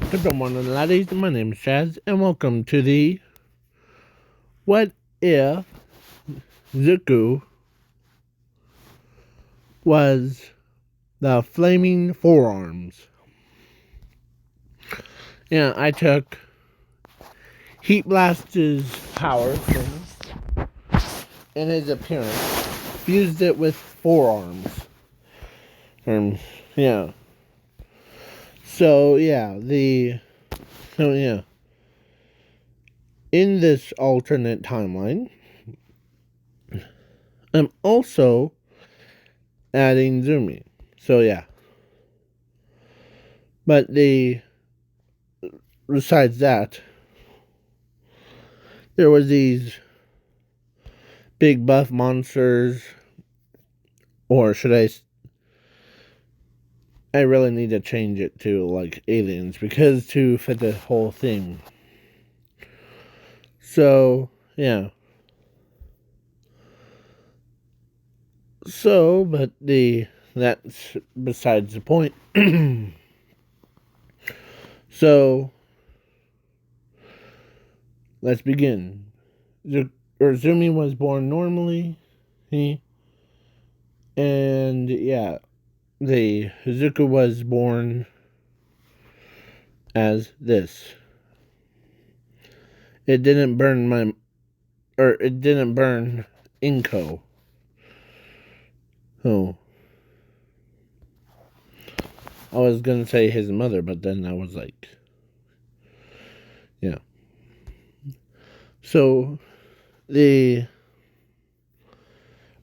Good morning, laddies. My name is Chaz, and welcome to the What If Zuko Was the Flaming Forearms. Yeah, I took Heat Blast's power and his appearance, fused it with forearms. And yeah. So yeah, in this alternate timeline, I'm also adding Zumi. So yeah. But besides that, there was these big buff monsters, or should I really need to change it to like aliens because to fit the whole thing. So yeah. But that's besides the point. So let's begin. Zumi was born normally, and yeah, the Hazuka was born as this. It didn't burn it didn't burn Inko. Oh, I was gonna say his mother, but then I was like, yeah. So the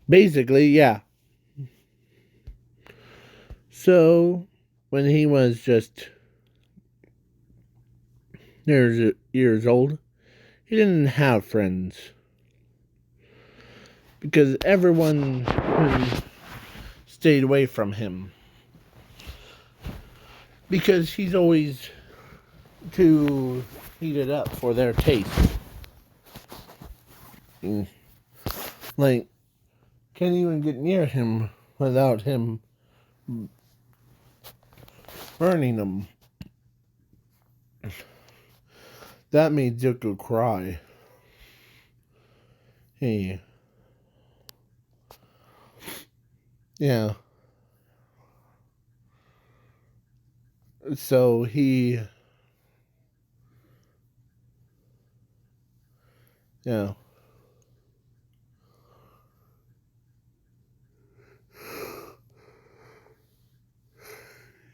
basically, yeah. So when he was just years old, he didn't have friends because everyone stayed away from him because he's always too heated up for their taste. Like, can't even get near him without him burning them. That made Zuko cry. Hey. Yeah. So yeah.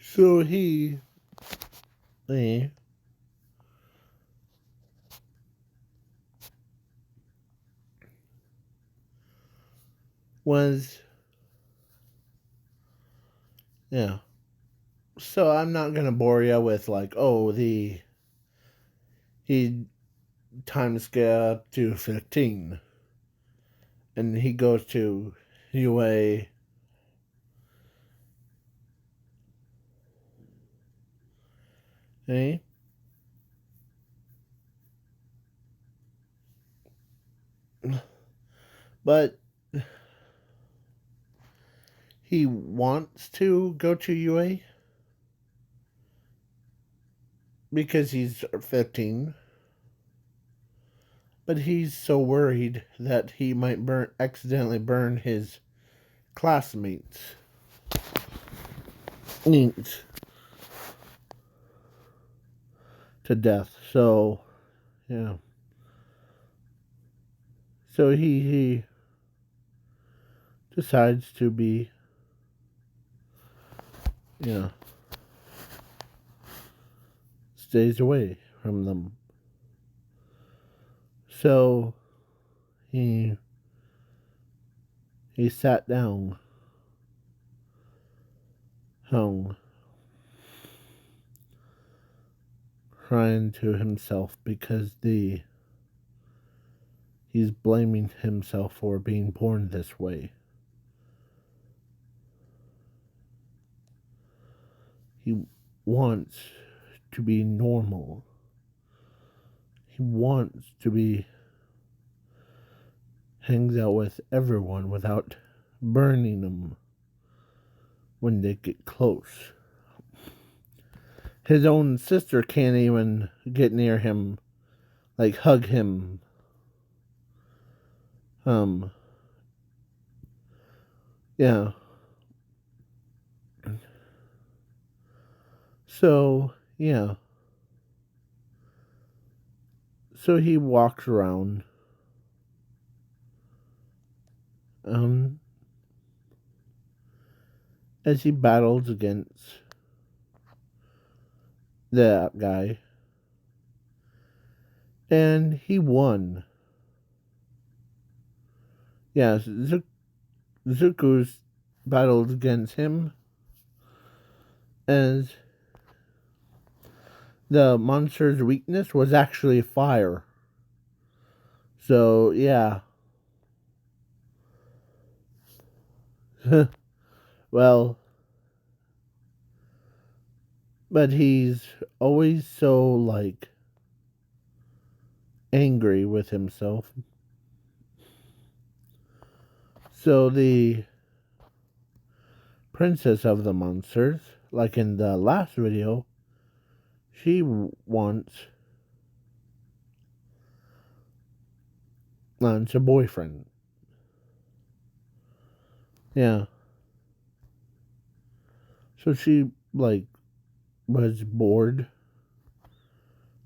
So he was, yeah. So I'm not gonna bore you with like, oh, he time scale up to 15, and he goes to UA. Eh? But he wants to go to UA because he's 15. But he's so worried that he might accidentally burn his classmates to death. So yeah. So he decides to be, stays away from them. So he sat down, hung, crying to himself because he's blaming himself for being born this way. He wants to be normal. He wants to be hangs out with everyone without burning them when they get close. his own sister can't even get near him, like hug him. Yeah. So, yeah. So he walks around, um, as he battles against that guy. And he won. Yes, Zuko's battled against him as the monster's weakness was actually fire. So, yeah. Well, but he's always so, like, angry with himself. So the princess of the monsters, like in the last video, she wants a boyfriend. Yeah. So she, like, was bored.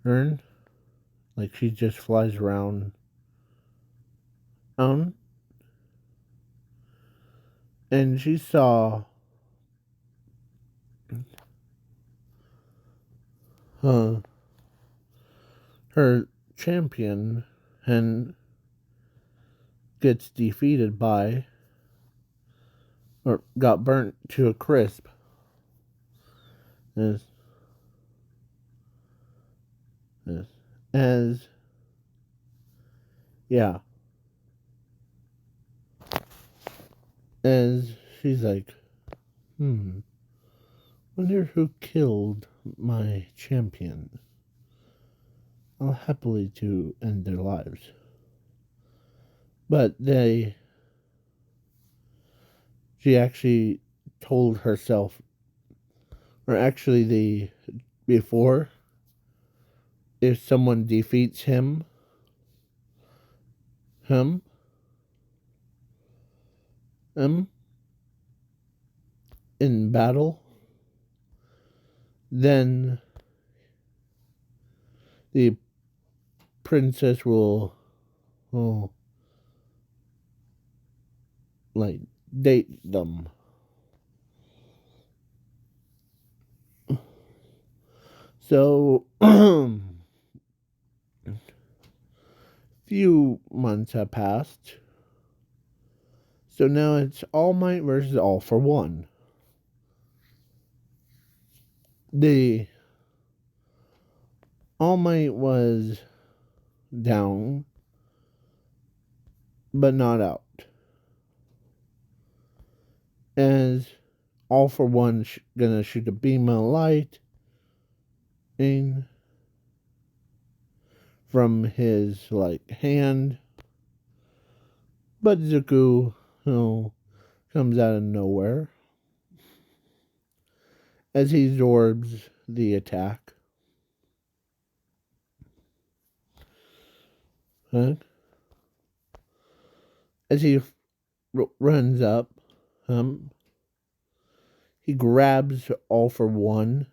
Like, she just flies around. Um, and she saw uh, her champion and gets defeated by, or got burnt to a crisp. As, as, as yeah. As she's like, wonder who killed my champion. I'll happily to end their lives. But she actually told herself, or actually before, if someone defeats him, him, in battle, then the princess will like date them. So few months have passed. So now it's All Might versus All for One. The All Might was down, but not out. As All for One gonna shoot a beam of light in from his like hand, but Zuko, comes out of nowhere as he absorbs the attack. Huh? As he runs up, he grabs All for One,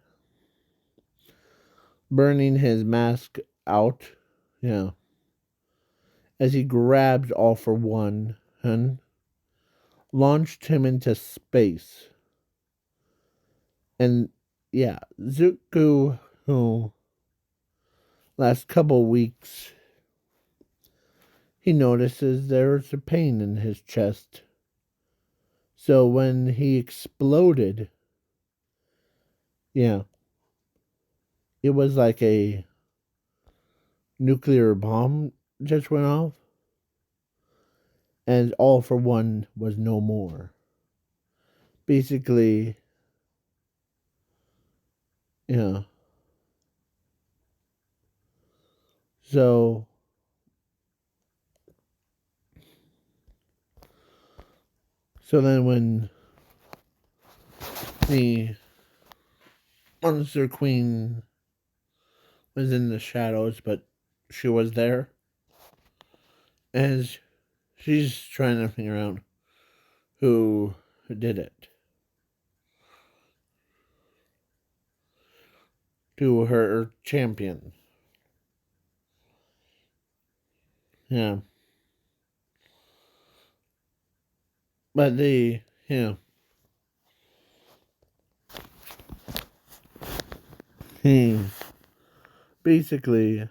burning his mask out. Yeah. As he grabs All for One and launched him into space. And yeah, Zuko, last couple weeks, he notices there's a pain in his chest. So when he exploded, yeah, it was like a nuclear bomb just went off, and All for One was no more. Basically, yeah. So then when the Monster Queen was in the shadows, but she was there. And she's trying to figure out who did it to her champion. Yeah. But yeah. He basically,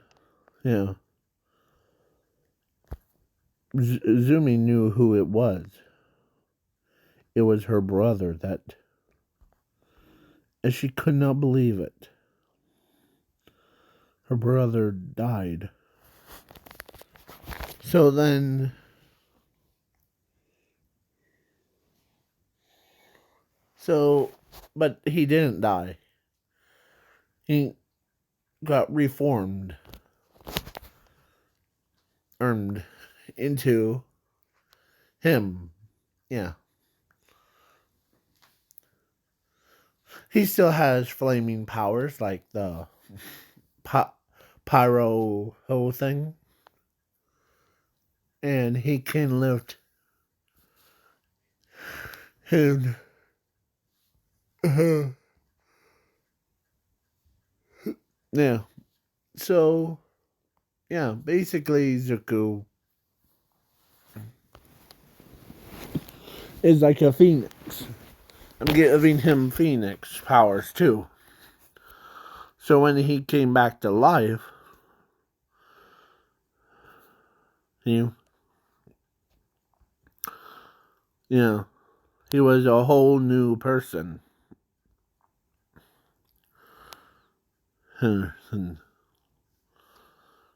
yeah. Zumi knew who it was. It was her brother that. And she could not believe it. Her brother died. So then. But he didn't die. He got reformed. Earned into him. Yeah. He still has flaming powers like the pyro whole thing. And he can lift him. Yeah. So, yeah, basically Zuko is like a phoenix. I'm giving him phoenix powers too. So when he came back to life, he, yeah, he was a whole new person.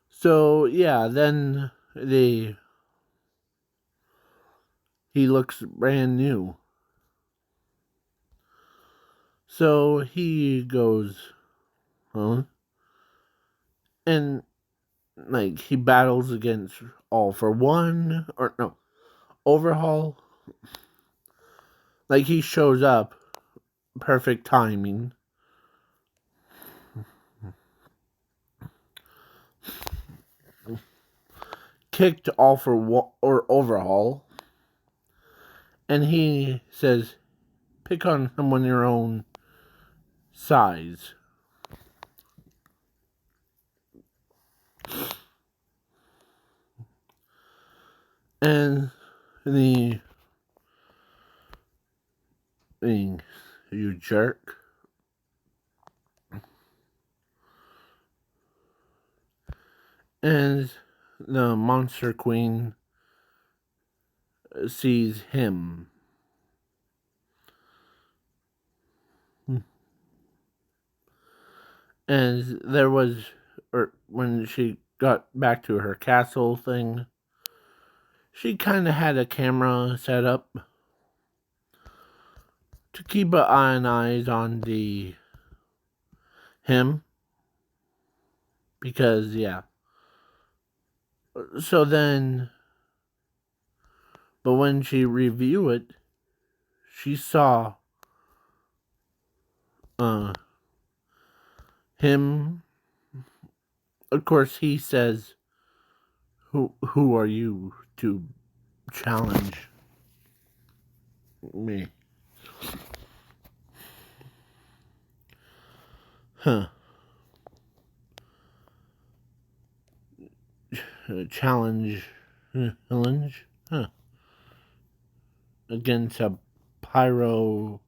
So yeah, then he looks brand new. So he goes, huh? And like he battles against All for One, or no, Overhaul. Like he shows up, perfect timing. Kicked All for One or Overhaul, and he says, "Pick on someone your own size." And the you jerk. And the Monster Queen sees him. And there was, or when she got back to her castle thing, she kind of had a camera set up to keep an eyes on him. Because, yeah. So then, but when she reviewed it, she saw him. Of course, he says, "Who are you to challenge me?" Huh? Challenge, challenge, huh? Against a pyro,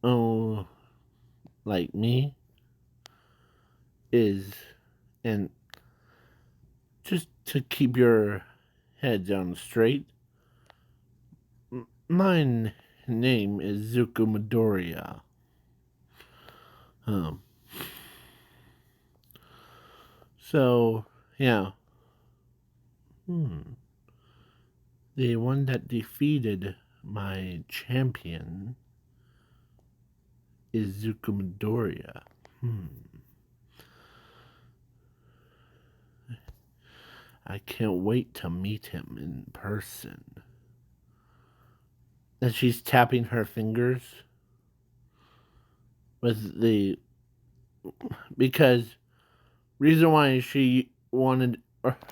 oh, like me is, and just to keep your head on straight, my name is Zuko Midoriya. Um. So yeah. The one that defeated my champion is Zuko Midoriya. I can't wait to meet him in person. And she's tapping her fingers. with the because reason why she wanted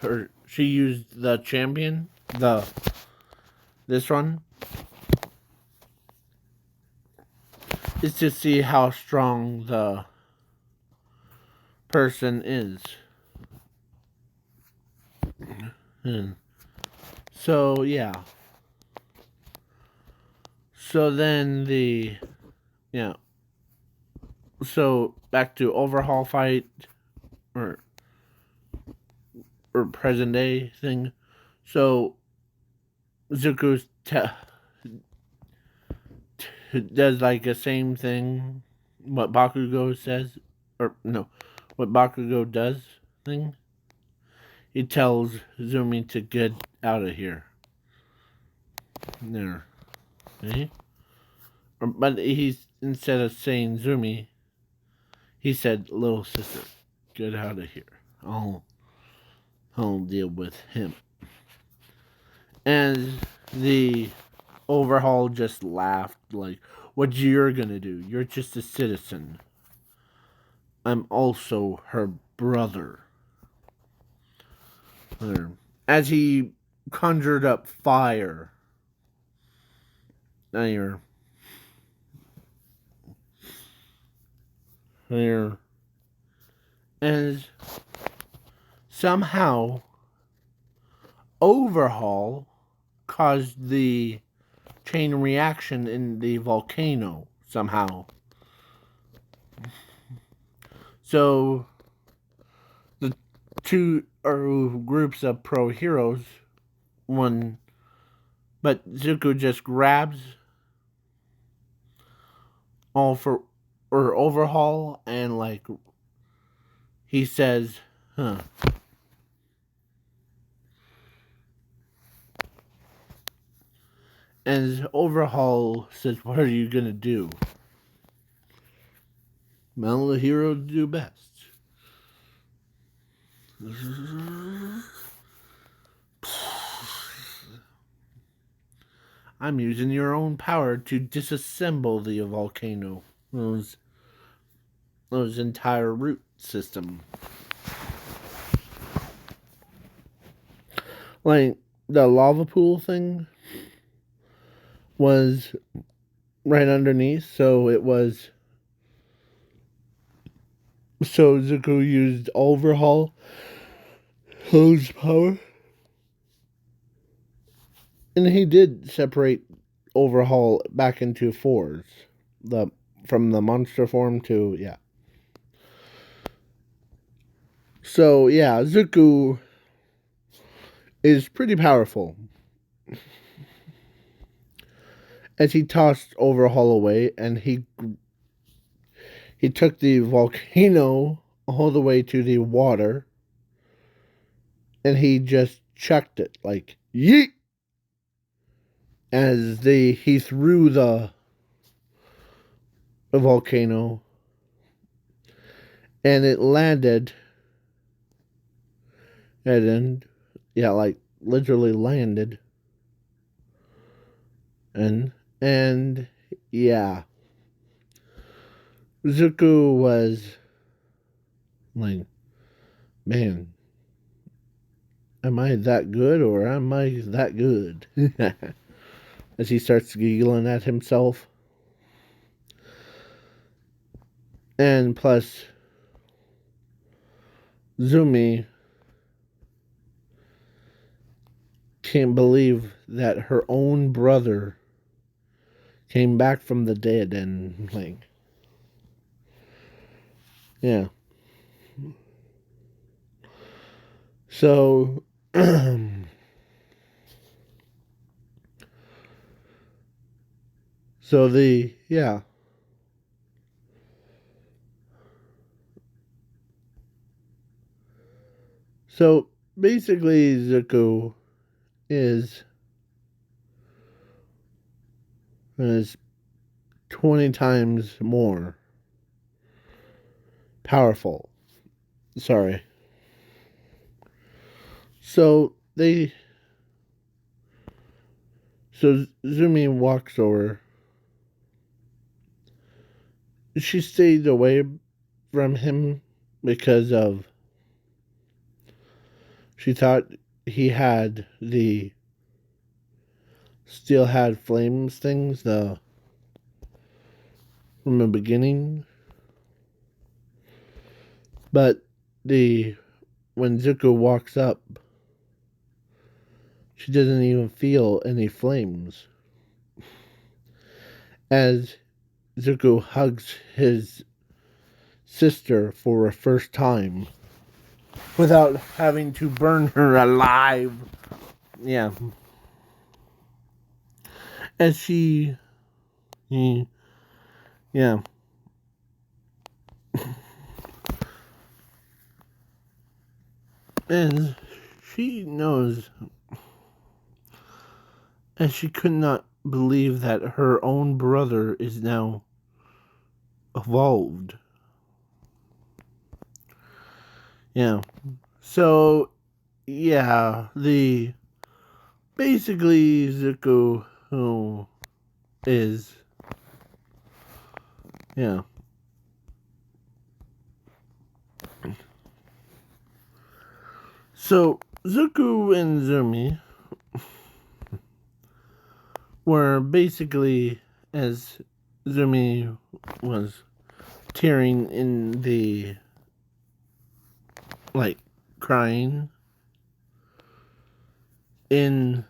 or she used the champion the this one is to see how strong the person is. Hmm. So yeah. So then yeah. So back to overhaul fight or present day thing. So Zuko does like the same thing what Bakugo says or no, what Bakugo does thing. He tells Zumi to get out of here. There. See? But he's instead of saying Zumi, he said little sister, get out of here. I'll deal with him. And the overhaul just laughed like, what you're gonna do? You're just a citizen. I'm also her brother. As he conjured up fire. There. There. And somehow overhaul caused the chain reaction in the volcano somehow. So the two groups of pro heroes won, but Zuko just grabs all for or overhaul and like he says, huh. And overhaul says, what are you gonna do? Well, the heroes do best. I'm using your own power to disassemble the volcano. Those entire root system. Like the lava pool thing was right underneath, so it was so Zuko used overhaul hose power. And he did separate overhaul back into fours. The from the monster form to yeah. So yeah, Zuko is pretty powerful. As he tossed overhaul away and he took the volcano all the way to the water and he just chucked it like yeet as he threw the volcano and it landed and yeah, like literally landed and yeah, Zuko was like, man, am I that good or am I that good? As he starts giggling at himself. And plus, Zumi can't believe that her own brother came back from the dead and, like, yeah. So, yeah. So, basically, Zuko is 20 times more powerful. Sorry. So Zumi walks over she stayed away from him because of she thought he had the still had flames things from the beginning, but the when Zuko walks up, she doesn't even feel any flames. As Zuko hugs his sister for a first time without having to burn her alive. Yeah. As yeah. And she knows, and she could not believe that her own brother is now evolved. Yeah. So, yeah, the basically Zuko who is yeah. So Zuko and Zumi were basically as Zumi was tearing in the like crying in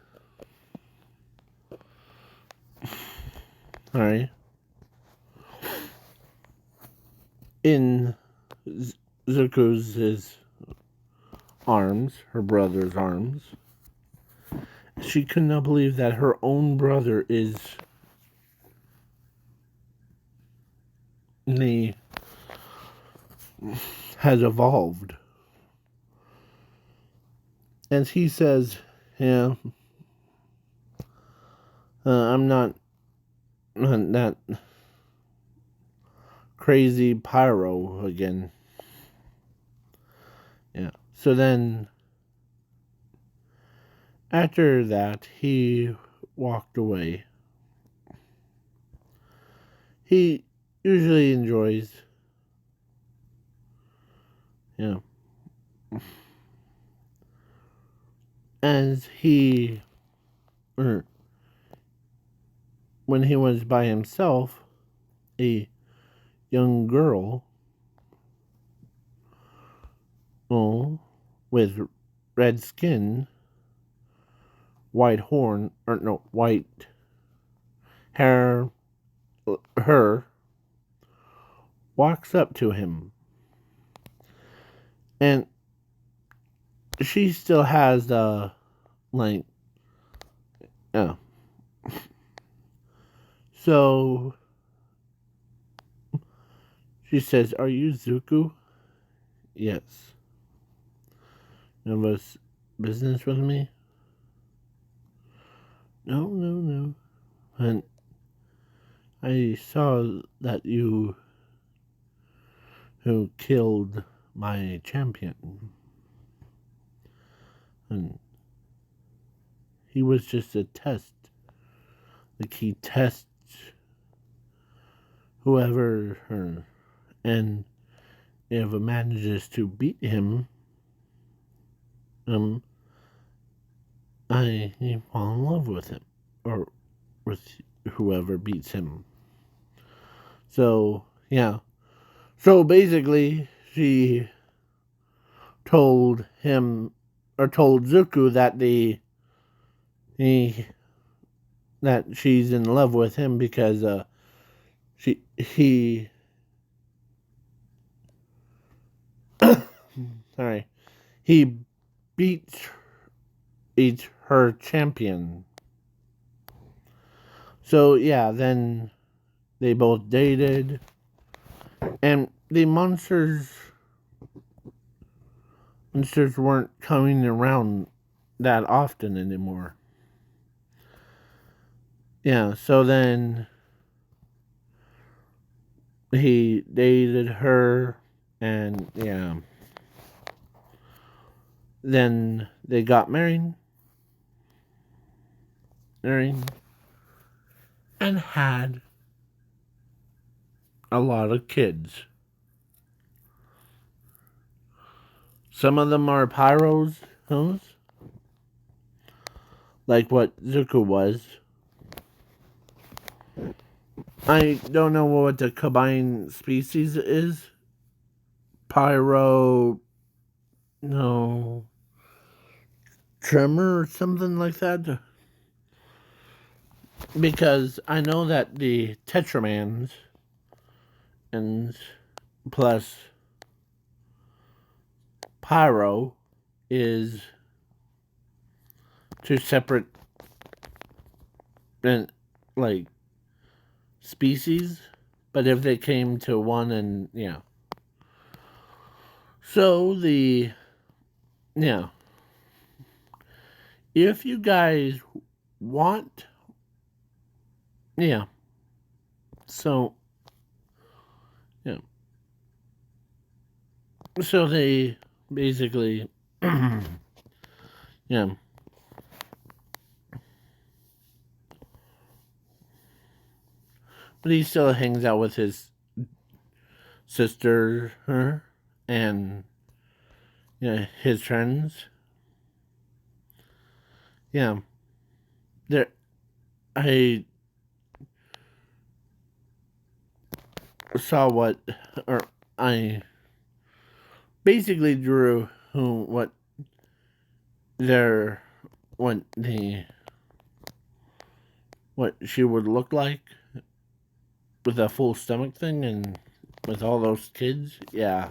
sorry in Zuko's his arms, her brother's arms. She could not believe that her own brother is the has evolved. And he says, yeah, I'm not that crazy pyro again. Yeah. So then, after that, he walked away. He usually enjoys, yeah, as he, or when he was by himself, a young girl, oh, with red skin, white horn, or no, white hair, her, walks up to him. And she still has the, like, yeah. So, she says, "Are you Zuko?" "Yes." "You have business with me?" "No, no, no. And I saw that you who killed my champion. And he was just a test. Like he tests whoever her, and if it manages to beat him, I fall in love with him, or with whoever beats him." So yeah. So basically, she told him or told Zuko that he that she's in love with him because she he sorry he beat her champion. So yeah, then they both dated, and the monsters weren't coming around that often anymore. Yeah, so then he dated her, and yeah, then they got married, and had a lot of kids. Some of them are pyros, like what Zuko was. I don't know what the combined species is. Pyro, no, tremor or something like that. Because I know that the Tetramans and plus Pyro is two separate and like species, but if they came to one and yeah. So yeah. If you guys want yeah. So yeah. So they basically yeah. But he still hangs out with his sister and yeah, his friends. Yeah. There I saw what or I basically drew what their what she would look like with a full stomach thing and with all those kids. Yeah.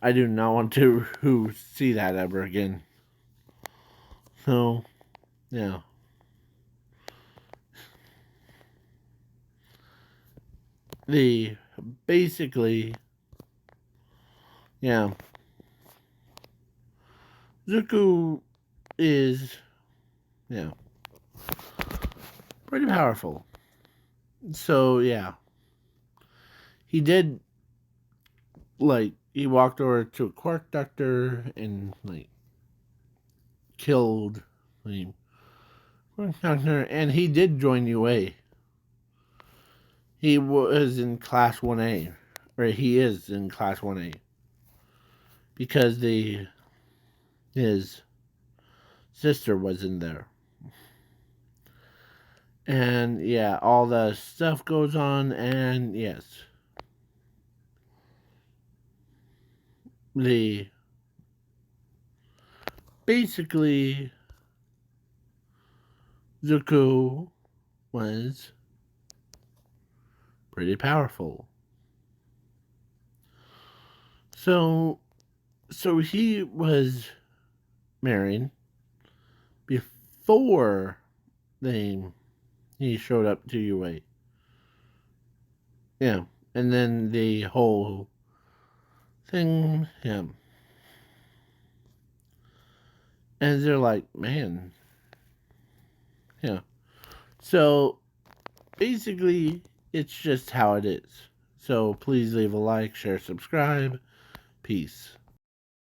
I do not want to see that ever again. So, yeah. The basically yeah. Zuko is yeah, pretty powerful. So, yeah. He did like he walked over to a quark doctor and like killed the quark doctor, and he did join UA. He was in class 1A, or he is in class 1A because his sister was in there. And yeah, all the stuff goes on, and yes, the basically Zuko was pretty powerful. So he was married before they he showed up to UA. Yeah, and then the whole thing, yeah. And they're like, man, yeah. So basically, it's just how it is. So please leave a like, share, subscribe. Peace.